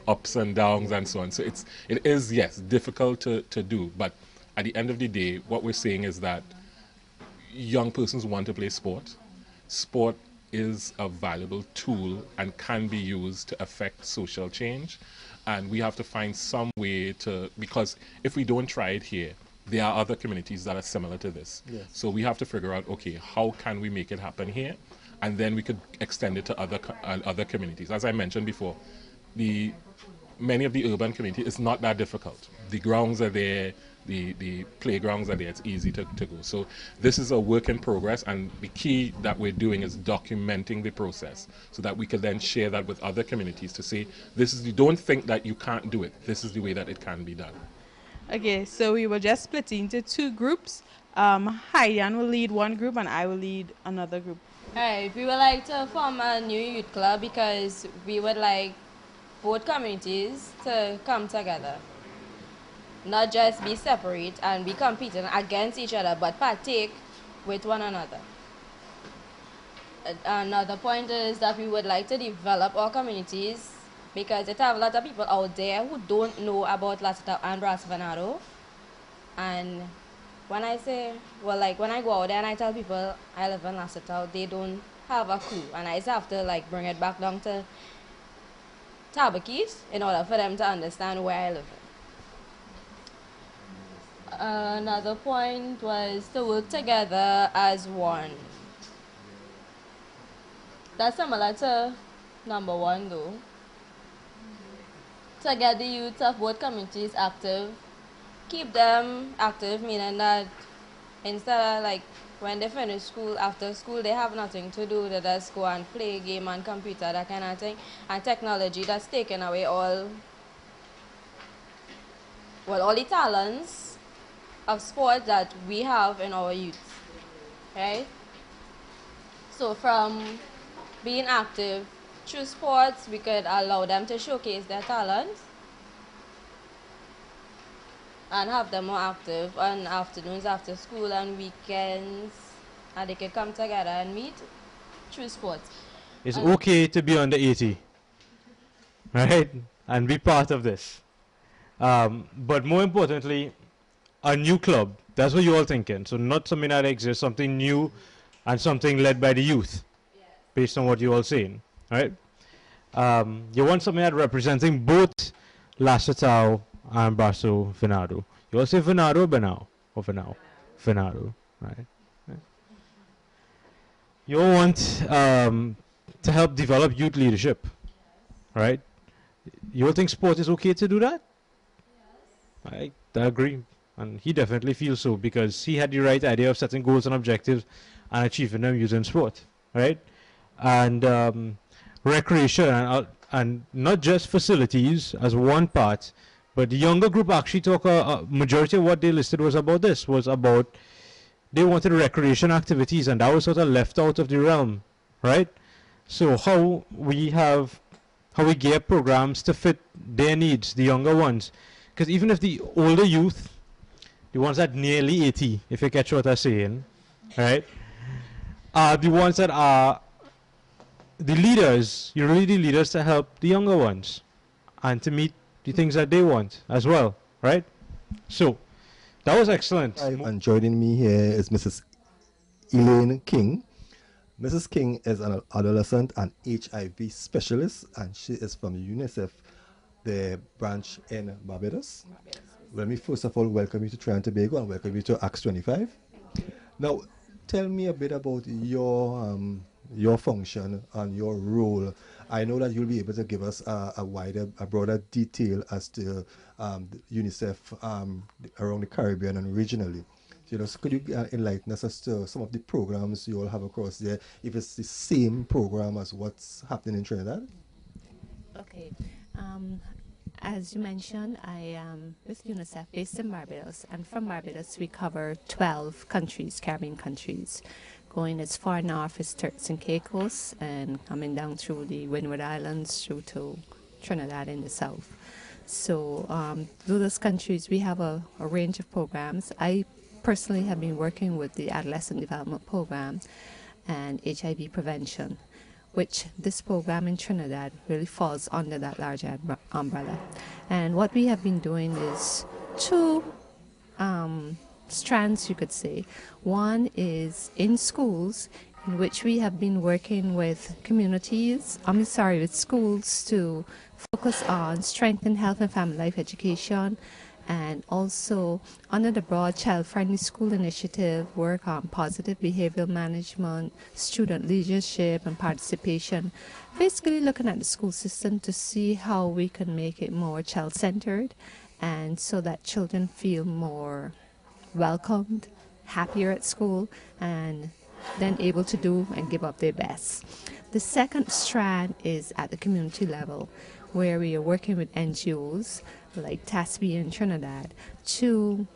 ups and downs and so on. So it is, yes, difficult to do, but at the end of the day, what we're saying is that young persons want to play sport. Sport is a valuable tool and can be used to affect social change. And we have to find some way to, because if we don't try it here, there are other communities that are similar to this. Yes. So we have to figure out, okay, how can we make it happen here? And then we could extend it to other communities. As I mentioned before, the many of the urban communities, it's not that difficult. The grounds are there, the playgrounds are there, it's easy to go. So this is a work in progress, and the key that we're doing is documenting the process so that we can then share that with other communities to say, this is, you don't think that you can't do it, this is the way that it can be done. Okay, so we will just split into two groups. Haiyan will lead one group and I will lead another group. Alright, we would like to form a new youth club because we would like both communities to come together. Not just be separate and be competing against each other, but partake with one another. Another point is that we would like to develop our communities because there are a lot of people out there who don't know about Lassiter and Brasso Venado. And when I say, well, like when I go out there and I tell people I live in Lassiter, they don't have a clue. And I just have to like bring it back down to Tabakis in order for them to understand where I live. Another point was to work together as one. That's similar to number one though. To get the youth of both communities active, keep them active, meaning that instead of like when they finish school, after school they have nothing to do, they just go and play game and computer, that kind of thing. And technology that's taken away all the talents of sport that we have in our youth, right? So from being active through sports, we could allow them to showcase their talents and have them more active on afternoons after school and weekends, and they could come together and meet through sports. It's okay to be under 80, right? And be part of this. But more importantly, a new club. That's what you're all thinking. So not something that exists, something new and something led by the youth, based on what you're all saying, right? You want something that representing both Lassiter and Brasso Venado. You all say Venado or Benao? Or Venao? Venado, right? You all want to help develop youth leadership, right? You all think sport is okay to do that? I agree. And he definitely feels so because he had the right idea of setting goals and objectives and achieving them using sport, right? And recreation and not just facilities as one part, but the younger group actually talk, a majority of what they listed was about this, was about they wanted recreation activities and that was sort of left out of the realm, right? So how we gear programs to fit their needs, the younger ones. Because even if the older youth, the ones that nearly 80, if you catch what I'm saying, right, are the ones that are the leaders, you're really the leaders to help the younger ones and to meet the things that they want as well, right? So, that was excellent. And joining me here is Mrs. Elaine King. Mrs. King is an adolescent and HIV specialist, and she is from UNICEF, the branch in Barbados. Let me first of all welcome you to Trinidad and Tobago and welcome you to Acts 25. Now, tell me a bit about your function and your role. I know that you'll be able to give us a broader detail as to UNICEF around the Caribbean and regionally. You know, so could you enlighten us as to some of the programs you all have across there, if it's the same program as what's happening in Trinidad? Okay. As you mentioned, I am with UNICEF based in Barbados, and from Barbados we cover 12 countries, Caribbean countries. Going as far north as Turks and Caicos, and coming down through the Windward Islands through to Trinidad in the south. So through those countries we have a range of programs. I personally have been working with the Adolescent Development Program and HIV prevention. which this program in Trinidad really falls under that larger umbrella. And what we have been doing is two strands, you could say. One is in schools, in which we have been working with with schools to focus on strengthen health and family life education, and also under the broad child-friendly school initiative, work on positive behavioral management, student leadership and participation, basically looking at the school system to see how we can make it more child-centered, and so that children feel more welcomed, happier at school, and then able to do and give up their best. The second strand is at the community level, where we are working with NGOs like TASB in Trinidad to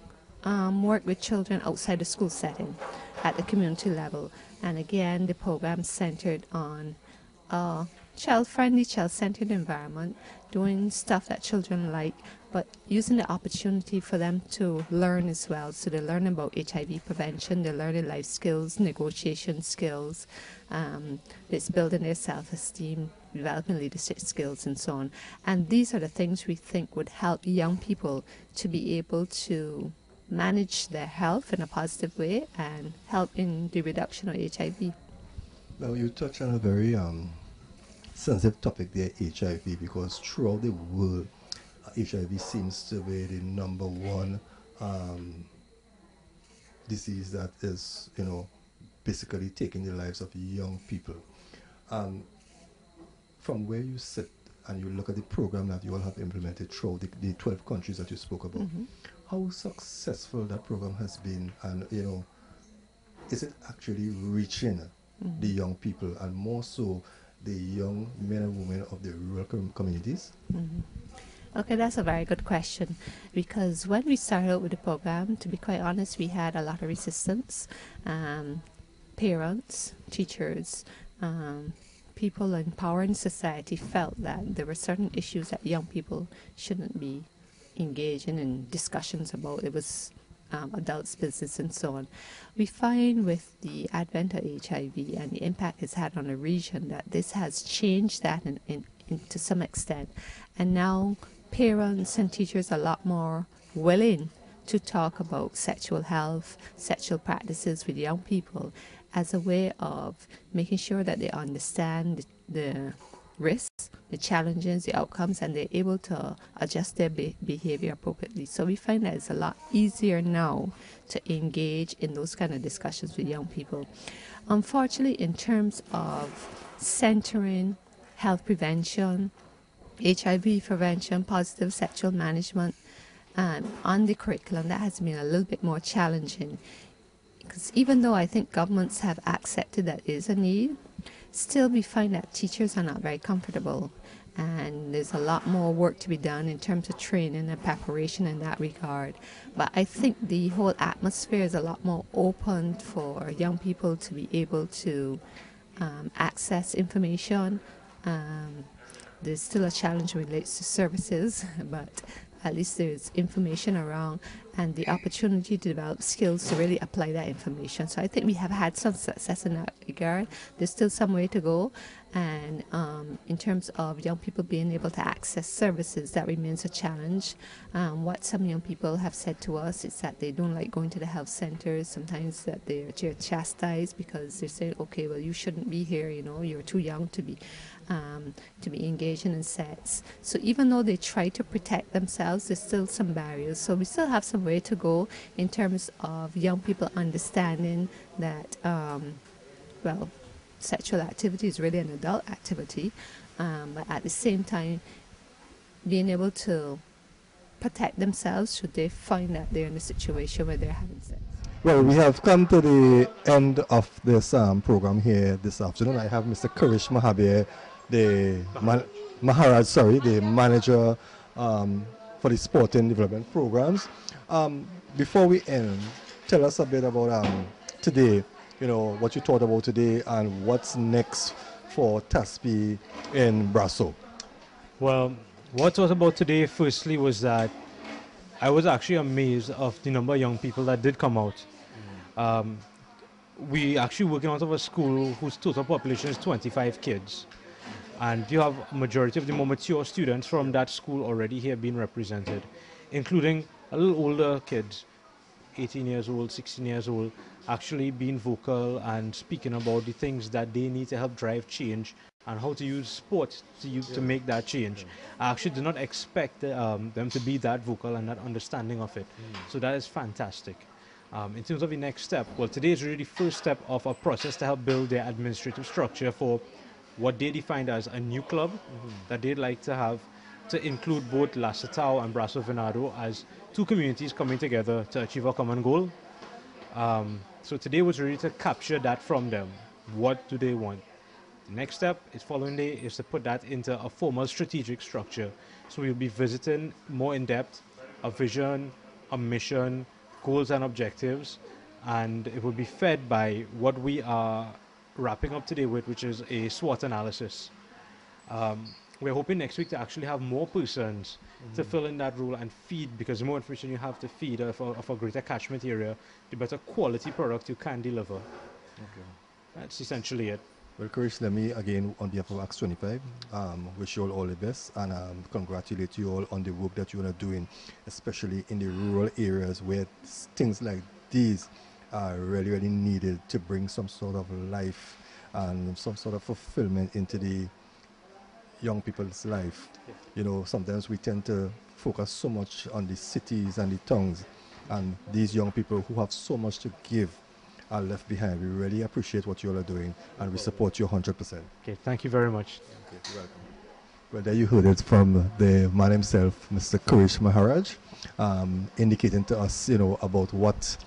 work with children outside the school setting at the community level. And again, the program centered on a child-friendly, child-centered environment, doing stuff that children like, but using the opportunity for them to learn as well. So they're learning about HIV prevention, they're learning life skills, negotiation skills, it's building their self-esteem, developing leadership skills, and so on. And these are the things we think would help young people to be able to manage their health in a positive way and help in the reduction of HIV. Now, you touch on a very sensitive topic there, HIV, because throughout the world, HIV seems to be the number one disease that is, basically taking the lives of young people. From where you sit and you look at the program that you all have implemented throughout the 12 countries that you spoke about, how successful that program has been, and is it actually reaching the young people, and more so the young men and women of the rural communities? Okay, that's a very good question, because when we started out with the program, to be quite honest, we had a lot of resistance. Parents, teachers, people in power in society felt that there were certain issues that young people shouldn't be engaging in discussions about. It was adults' business and so on. We find with the advent of HIV and the impact it's had on the region that this has changed that to some extent. And now parents and teachers are a lot more willing to talk about sexual health, sexual practices with young people as a way of making sure that they understand the risks, the challenges, the outcomes, and they're able to adjust their behavior appropriately. So we find that it's a lot easier now to engage in those kind of discussions with young people. Unfortunately, in terms of centering health prevention, HIV prevention, positive sexual management on the curriculum, that has been a little bit more challenging. Because even though I think governments have accepted that is a need, still we find that teachers are not very comfortable, and there's a lot more work to be done in terms of training and preparation in that regard. But I think the whole atmosphere is a lot more open for young people to be able to access information. There's still a challenge relates to services, but at least there's information around and the opportunity to develop skills to really apply that information. So I think we have had some success in that regard. There's still some way to go. And in terms of young people being able to access services, that remains a challenge. What some young people have said to us is that they don't like going to the health centers, sometimes that they're chastised because they say, okay, well, you shouldn't be here, you're too young to be engaging in sex. So even though they try to protect themselves, there's still some barriers. So we still have some way to go in terms of young people understanding that, sexual activity is really an adult activity, but at the same time being able to protect themselves should they find that they're in a situation where they're having sex. Well, we have come to the end of this program here this afternoon. I have Mr. Kurish Mahabir, the manager for the sport and development programs. Before we end, tell us a bit about today, what you thought about today and what's next for TASP in Brasso. Well, what I thought about today firstly was that I was actually amazed of the number of young people that did come out. we actually working out of a school whose total population is 25 kids. And you have a majority of the more mature students from that school already here being represented, including a little older kids, 18 years old, 16 years old, actually being vocal and speaking about the things that they need to help drive change and how to use sport to make that change. I actually did not expect them to be that vocal and that understanding of it. So that is fantastic. In terms of the next step, well, today is really the first step of a process to help build their administrative structure for what they defined as a new club that they'd like to have, to include both La Citao and Brasso Venado as two communities coming together to achieve a common goal. So today was really to capture that from them. What do they want? The next step is following day is to put that into a formal strategic structure. So we'll be visiting more in depth a vision, a mission, goals and objectives, and it will be fed by what we are wrapping up today with, which is a SWOT analysis. We're hoping next week to actually have more persons to fill in that role and feed, because the more information you have to feed of a greater catchment area, the better quality product you can deliver. Okay. That's essentially it. Well, Chris, let me again, on behalf of Acts 25, wish you all the best and congratulate you all on the work that you are doing, especially in the rural areas where things like these are really, really needed to bring some sort of life and some sort of fulfillment into the young people's life. You know, sometimes we tend to focus so much on the cities and the towns, and these young people who have so much to give are left behind. We really appreciate what you all are doing, and we support you 100%. Okay, thank you very much. Okay, you're welcome. Well, there you heard it from the man himself, Mr. Kurish Maharaj, indicating to us, you know, about what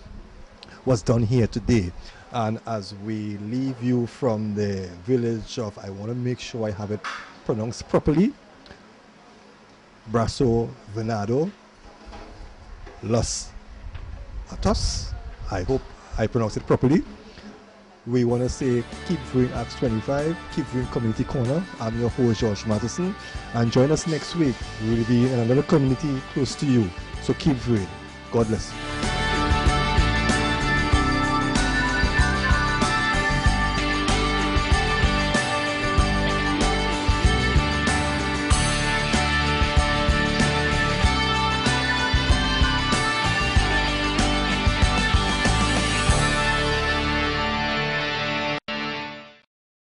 was done here today. And as we leave you from the village of, I want to make sure I have it pronounced properly, Brasso Venado, Los Atos, I hope I pronounce it properly. We want to say keep viewing Acts 25, keep viewing Community Corner. I'm your host, George Matheson, and join us next week. We'll be in another community close to you. So keep viewing. God bless you.